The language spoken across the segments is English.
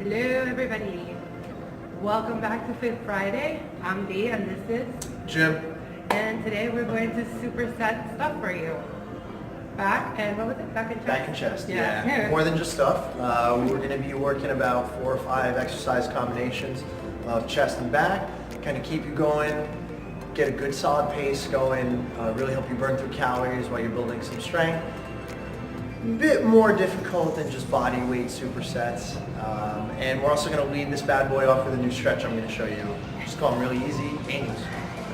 Hello everybody, welcome back to Fit Friday. I'm Dee and this is Jim. And today we're going to superset stuff for you. Back and what was it? Back and chest? Back and chest, yeah. More than just stuff. We're going to be working about 4 or 5 exercise combinations of chest and back. Kind of keep you going, get a good solid pace going, really help you burn through calories while you're building some strength. A bit more difficult than just body weight supersets. And we're also going to lead this bad boy off with a new stretch I'm going to show you. Just call them really easy, angels.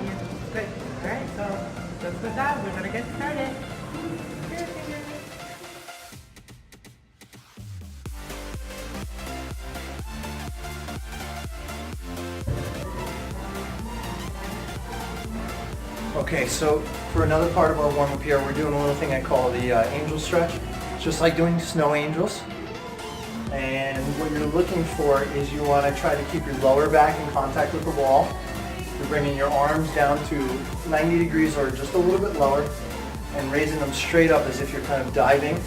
Yeah, good. Alright, so just with that, we're going to get started. Okay, so for another part of our warm-up here, we're doing a little thing I call the angel stretch. It's just like doing snow angels. And what you're looking for is you want to try to keep your lower back in contact with the wall. You're bringing your arms down to 90 degrees or just a little bit lower and raising them straight up as if you're kind of diving.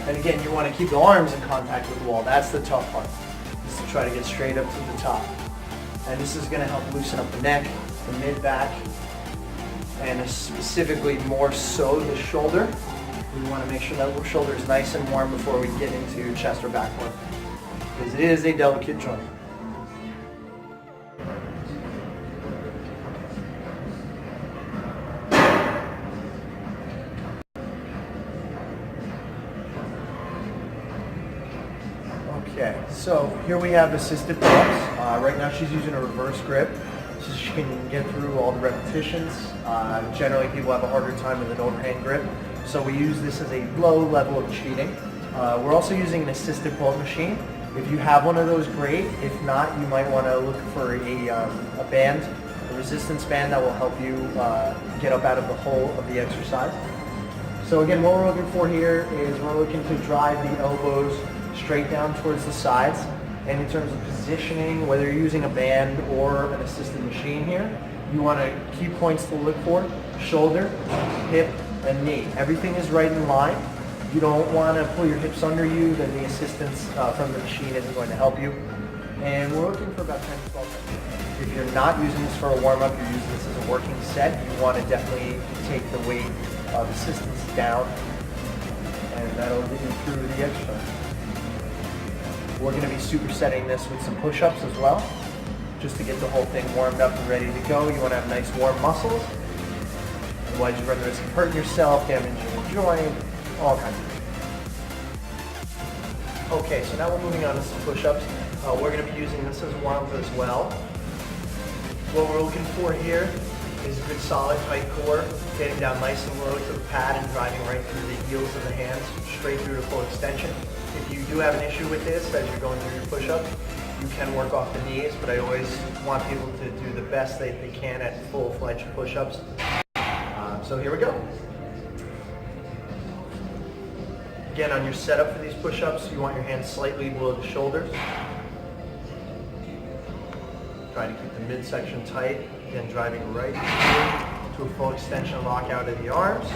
And again, you want to keep the arms in contact with the wall. That's the tough part, is to try to get straight up to the top. And this is going to help loosen up the neck, the mid-back, and specifically more so the shoulder. We want to make sure that the shoulder is nice and warm before we get into chest or back work, because it is a delicate joint. Okay, so here we have assisted pull-ups. Right now she's using a reverse grip, so she can get through all the repetitions. Generally people have a harder time with an overhand grip, so we use this as a low level of cheating. We're also using an assisted pull-up machine. If you have one of those, great. If not, you might want to look for a band, a resistance band that will help you get up out of the hole of the exercise. So again, what we're looking for here is we're looking to drive the elbows straight down towards the sides. And in terms of positioning, whether you're using a band or an assisted machine here, you want to key points to look for: shoulder, hip, and knee. Everything is right in line. You don't want to pull your hips under you, then the assistance from the machine isn't going to help you. And we're looking for about 10 to 12 minutes. If you're not using this for a warm-up, you're using this as a working set, you want to definitely take the weight of assistance down, and that'll get you through the exercise. We're going to be supersetting this with some push-ups as well, just to get the whole thing warmed up and ready to go. You want to have nice warm muscles. Otherwise you run the risk of hurting yourself, damaging your joint, all kinds of things. Okay, so now we're moving on to some push-ups. We're going to be using this as warm-up as well. What we're looking for here is a good solid tight core, getting down nice and low to the pad and driving right through the heels of the hands, straight through to full extension. If you do have an issue with this as you're going through your push-ups, you can work off the knees, but I always want people to do the best they can at full-fledged push-ups. So here we go. Again, on your setup for these push-ups, you want your hands slightly below the shoulders. Try to keep the midsection tight, again driving right to a full extension lock out of the arms.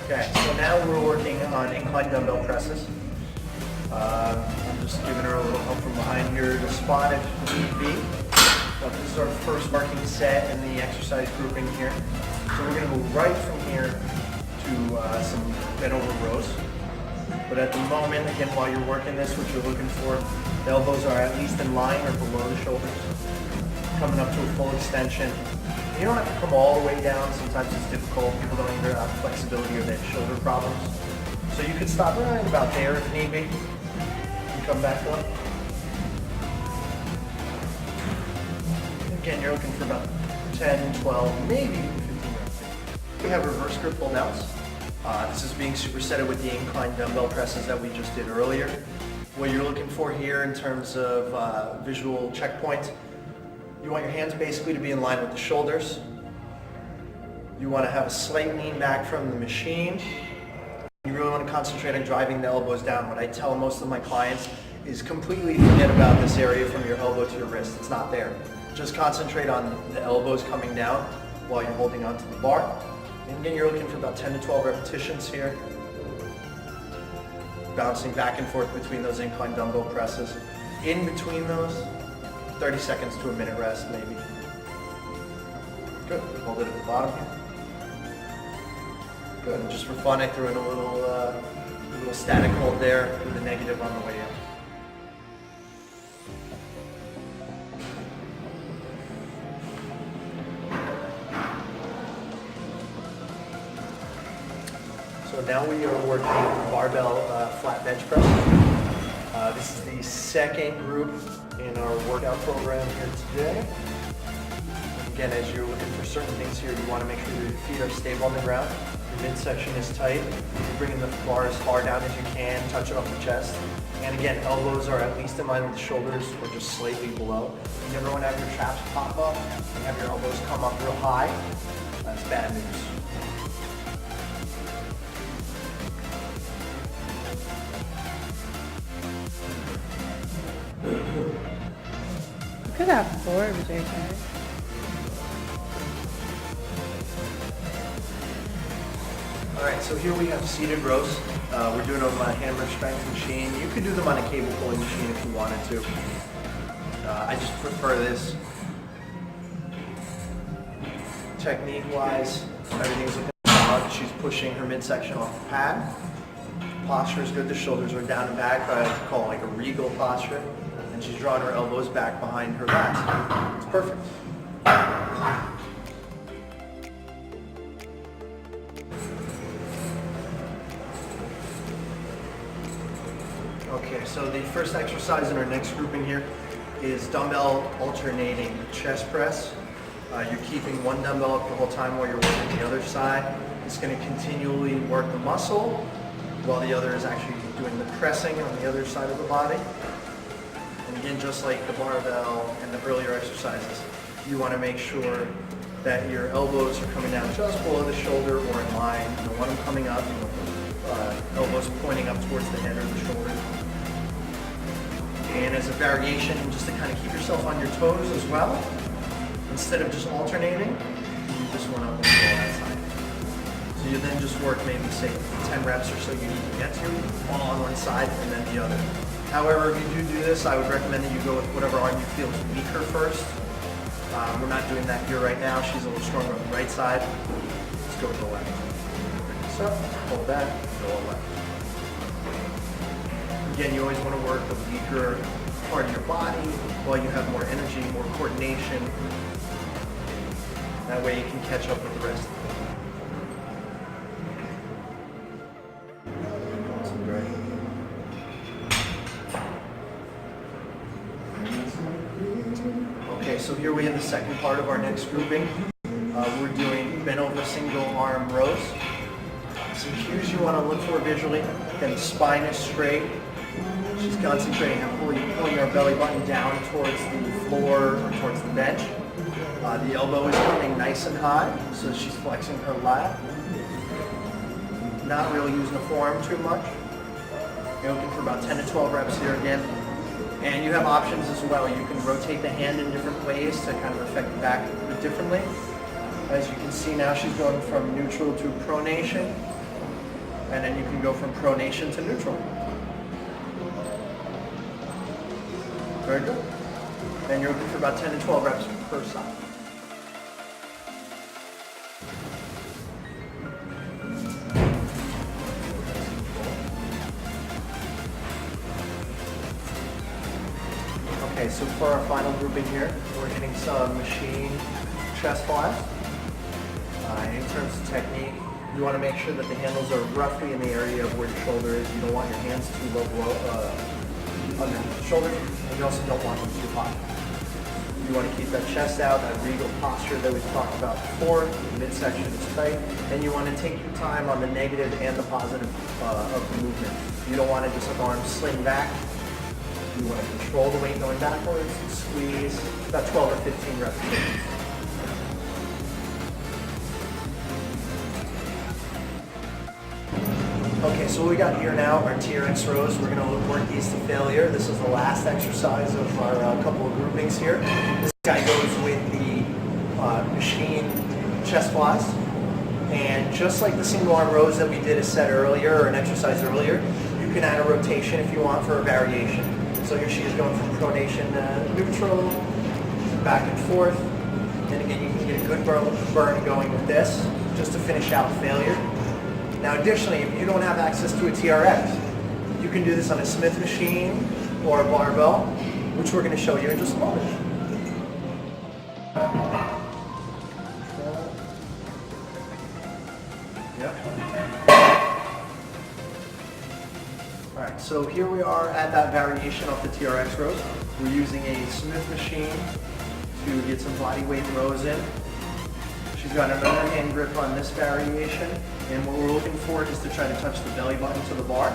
Okay, so now we're working on incline dumbbell presses. I'm just giving her a little help from behind here to spot if need be. But this is our first working set in the exercise grouping here. So we're going to move right from here to some bent over rows. But at the moment, again, while you're working this, what you're looking for, the elbows are at least in line or below the shoulders. Coming up to a full extension. You don't have to come all the way down. Sometimes it's difficult. People don't either have flexibility or they have shoulder problems. So you could stop right about there if need be. And come back up. Again, you're looking for about 10, 12, maybe 15 reps. We have reverse grip pull downs. This is being supersetted with the incline dumbbell presses that we just did earlier. What you're looking for here in terms of visual checkpoints, you want your hands basically to be in line with the shoulders. You want to have a slight lean back from the machine. You really want to concentrate on driving the elbows down. What I tell most of my clients is completely forget about this area from your elbow to your wrist. It's not there. Just concentrate on the elbows coming down while you're holding onto the bar. And again, you're looking for about 10 to 12 repetitions here. Bouncing back and forth between those incline dumbbell presses. In between those, 30 seconds to a minute rest maybe. Good. Hold it at the bottom here. Good. And just for fun, I threw in a little static hold there with a negative on the way in. So now we are working barbell flat bench press. This is the second group in our workout program here today. Again, as you're looking for certain things here, you want to make sure your feet are stable on the ground. Your midsection is tight. You're bringing the bar as far down as you can, touch it off the chest. And again, elbows are at least in line with the shoulders or just slightly below. You never want to have your traps pop up and have your elbows come up real high. That's bad news. Look at that form, JK. All right, so here we have seated rows. We're doing them on a hammer strength machine. You could do them on a cable pulling machine if you wanted to. I just prefer this. Technique-wise, everything's looking solid. She's pushing her midsection off the pad. Posture is good. The shoulders are down and back. I like to call it like a regal posture. And she's drawing her elbows back behind her lats. It's perfect. Okay, so the first exercise in our next grouping here is dumbbell alternating chest press. You're keeping one dumbbell up the whole time while you're working the other side. It's going to continually work the muscle while the other is actually doing the pressing on the other side of the body. And again, just like the barbell and the earlier exercises, you want to make sure that your elbows are coming down just below the shoulder or in line. You don't want them coming up. You want the elbows pointing up towards the head or the shoulder. And as a variation, just to kind of keep yourself on your toes as well, instead of just alternating, you just want to up and go that side. So you then just work maybe say 10 reps or so you need to get to, all on one side and then the other. However, if you do this, I would recommend that you go with whatever arm you feel is weaker first. We're not doing that here right now. She's a little stronger on the right side. Let's go with the left. So, hold that, go left. Again, you always want to work the weaker part of your body while you have more energy, more coordination. That way you can catch up with the rest of it. Awesome, great. Okay, so here we have the second part of our next grouping. We're doing bent over single arm rows. Some cues you want to look for visually. Again, the spine is straight. She's concentrating on pulling her belly button down towards the floor or towards the bench. The elbow is coming nice and high, so she's flexing her lat. Not really using the forearm too much. You're looking for about 10 to 12 reps here again. And you have options as well. You can rotate the hand in different ways to kind of affect the back a bit differently. As you can see now, she's going from neutral to pronation. And then you can go from pronation to neutral. Very good. And you're looking for about 10 to 12 reps per side. Okay, so for our final grouping here, we're hitting some machine chest flies. In terms of technique, you want to make sure that the handles are roughly in the area of where your shoulder is. You don't want your hands too low below, underneath the shoulder, and you also don't want them too high. You want to keep that chest out, that regal posture that we've talked about before. The midsection is tight, and you want to take your time on the negative and the positive of the movement. You don't want to just have the arms sling back. You want to control the weight going backwards, squeeze, about 12 or 15 repetitions. So what we got here now are TRX rows. We're going to work these to failure. This is the last exercise of our couple of groupings here. This guy goes with the machine chest flies. And just like the single arm rows that we did a set earlier or an exercise earlier, you can add a rotation if you want for a variation. So here she is going from pronation to neutral, back and forth. And again, you can get a good burn going with this just to finish out failure. Now additionally, if you don't have access to a TRX, you can do this on a Smith machine or a barbell, which we're going to show you in just a moment. Alright, so here we are at that variation of the TRX rows. We're using a Smith machine to get some body weight rows in. She's got an underhand grip on this variation, and what we're looking for is to try to touch the belly button to the bar.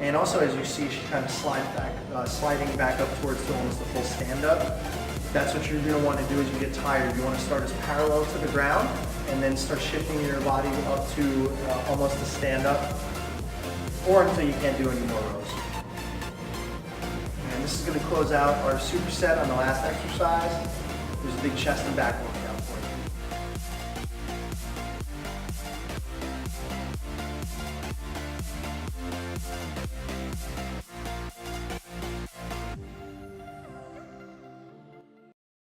And also, as you see, she kind of sliding back up towards almost the full stand-up. That's what you're going to want to do as you get tired. You want to start as parallel to the ground, and then start shifting your body up to almost a stand-up, or until you can't do any more rows. And this is going to close out our superset on the last exercise. There's a big chest and back one.